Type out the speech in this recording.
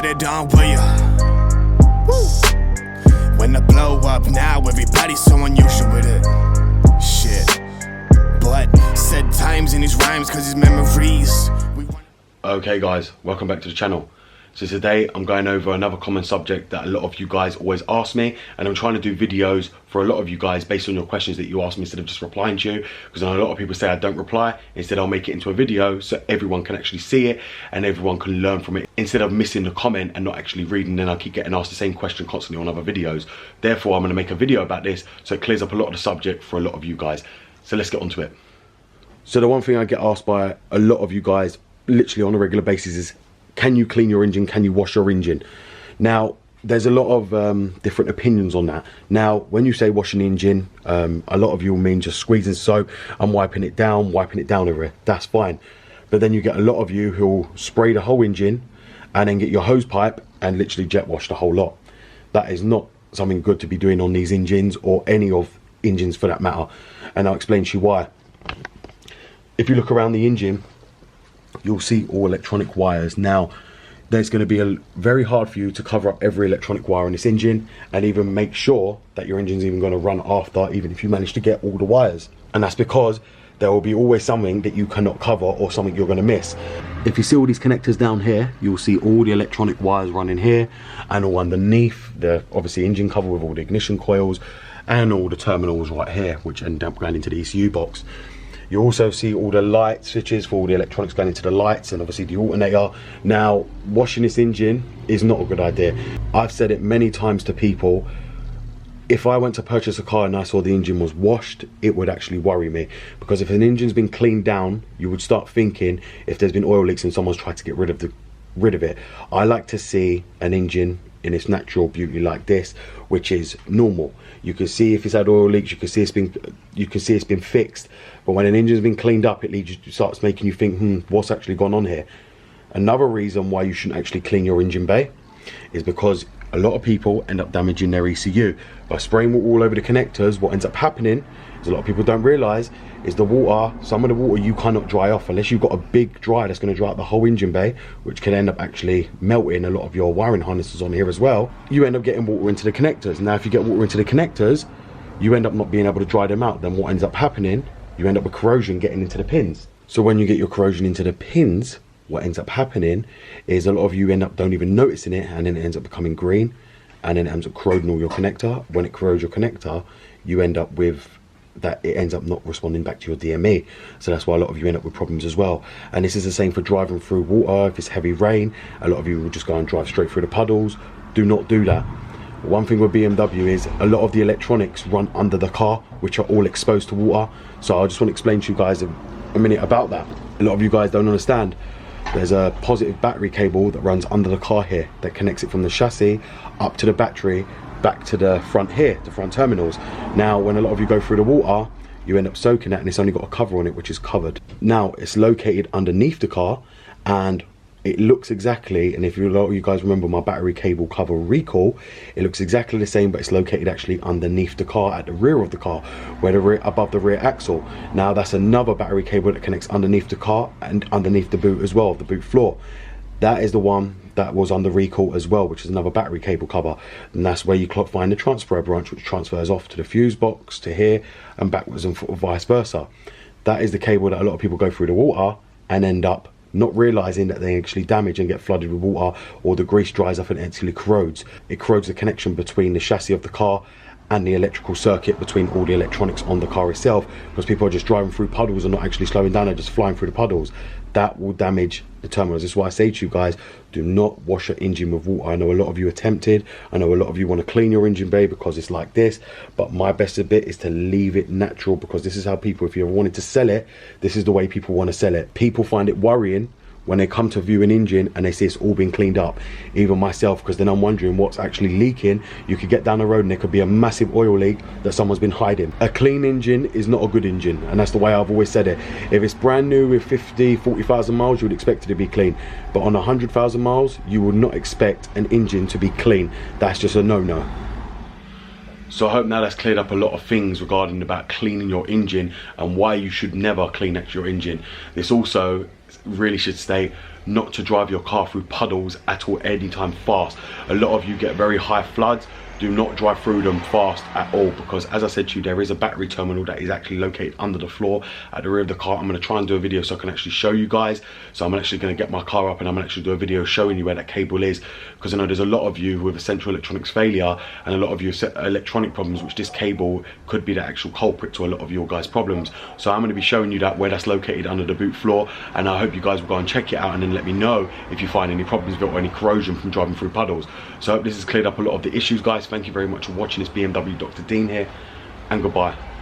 it done, will ya? Woo. When the blow up now, everybody's so unusual with it. Shit. But said times in his rhymes, cause his memories. Okay guys, welcome back to the channel. So today I'm going over another common subject that a lot of you guys always ask me, and I'm trying to do videos for a lot of you guys based on your questions that you ask me instead of just replying to you, because I know a lot of people say I don't reply. Instead I'll make it into a video so everyone can actually see it and everyone can learn from it, instead of missing the comment and not actually reading. Then I keep getting asked the same question constantly on other videos. Therefore I'm going to make a video about this so it clears up a lot of the subject for a lot of you guys. So let's get on to it. So the one thing I get asked by a lot of you guys literally on a regular basis is, can you clean your engine? Can you wash your engine? Now, there's a lot of different opinions on that. Now, when you say washing the engine, a lot of you will mean just squeezing soap and wiping it down over it. That's fine. But then you get a lot of you who'll spray the whole engine and then get your hose pipe and literally jet wash the whole lot. That is not something good to be doing on these engines, or any of engines for that matter. And I'll explain to you why. If you look around the engine, you'll see all electronic wires. Now, there's going to be very hard for you to cover up every electronic wire in this engine and even make sure that your engine's even going to run after, even if you manage to get all the wires. And that's because there will be always something that you cannot cover or something you're going to miss. If you see all these connectors down here, you'll see all the electronic wires running here and all underneath the obviously engine cover with all the ignition coils and all the terminals right here, which end up going into the ECU box. You also see all the light switches for all the electronics going into the lights, and obviously the alternator. Now, washing this engine is not a good idea. I've said it many times to people. If I went to purchase a car and I saw the engine was washed, it would actually worry me, because if an engine's been cleaned down, you would start thinking if there's been oil leaks and someone's tried to get rid of it. I like to see an engine in its natural beauty like this, which is normal. You can see if it's had oil leaks, you can see it's been fixed. But when an engine's been cleaned up, it starts making you think, what's actually gone on here? Another reason why you shouldn't actually clean your engine bay is because a lot of people end up damaging their ECU by spraying water all over the connectors. What ends up happening is, a lot of people don't realize, is the water, some of the water you cannot dry off unless you've got a big dryer that's going to dry out the whole engine bay, which can end up actually melting a lot of your wiring harnesses on here as well. You end up getting water into the connectors. Now, if you get water into the connectors, you end up not being able to dry them out. Then what ends up happening, you end up with corrosion getting into the pins. So when you get your corrosion into the pins, what ends up happening is a lot of you don't even noticing it, and then it ends up becoming green, and then it ends up corroding all your connector. When it corrodes your connector, you end up with that, it ends up not responding back to your DME. So that's why a lot of you end up with problems as well. And this is the same for driving through water. If it's heavy rain, a lot of you will just go and drive straight through the puddles. Do not do that. One thing with BMW is a lot of the electronics run under the car, which are all exposed to water. So I just want to explain to you guys a minute about that. A lot of you guys don't understand. There's a positive battery cable that runs under the car here that connects it from the chassis up to the battery, back to the front here, the front terminals. Now, when a lot of you go through the water, you end up soaking that, and it's only got a cover on it, which is covered. Now, it's located underneath the car, and it looks exactly, and if a lot of you guys remember my battery cable cover recall, it looks exactly the same, but it's located actually underneath the car, at the rear of the car, above the rear axle. Now, that's another battery cable that connects underneath the car and underneath the boot as well, the boot floor. That is the one that was on the recall as well, which is another battery cable cover. And that's where you find the transfer branch, which transfers off to the fuse box, to here, and backwards and vice versa. That is the cable that a lot of people go through the water and end up not realizing that they actually damage and get flooded with water, or the grease dries up and it actually corrodes. It corrodes the connection between the chassis of the car and the electrical circuit between all the electronics on the car itself, because people are just driving through puddles and not actually slowing down, they're just flying through the puddles. That will damage the terminals. This is why I say to you guys, do not wash your engine with water. I know a lot of you are tempted. I know a lot of you want to clean your engine bay because it's like this, but my best bit is to leave it natural, because this is how people, if you ever wanted to sell it, this is the way people want to sell it. People find it worrying when they come to view an engine and they see it's all been cleaned up, even myself, because then I'm wondering what's actually leaking. You could get down the road and there could be a massive oil leak that someone's been hiding. A clean engine is not a good engine, and that's the way I've always said it. If it's brand new with 40,000 miles, you would expect it to be clean, but on 100,000 miles, you would not expect an engine to be clean. That's just a no-no. So I hope now that's cleared up a lot of things regarding about cleaning your engine and why you should never clean your engine. This also really should state, not to drive your car through puddles at all anytime fast. A lot of you get very high floods. Do not drive through them fast at all, because as I said to you, there is a battery terminal that is actually located under the floor at the rear of the car. I'm going to try and do a video so I can actually show you guys. So I'm actually going to get my car up and I'm going to actually do a video showing you where that cable is, because I know there's a lot of you with a central electronics failure and a lot of you have electronic problems, which this cable could be the actual culprit to a lot of your guys' problems. So I'm going to be showing you that, where that's located under the boot floor, and I hope you guys will go and check it out and then let me know if you find any problems with it or any corrosion from driving through puddles. So I hope this has cleared up a lot of the issues, guys. Thank you very much for watching. This BMW Dr. Dean here, and goodbye.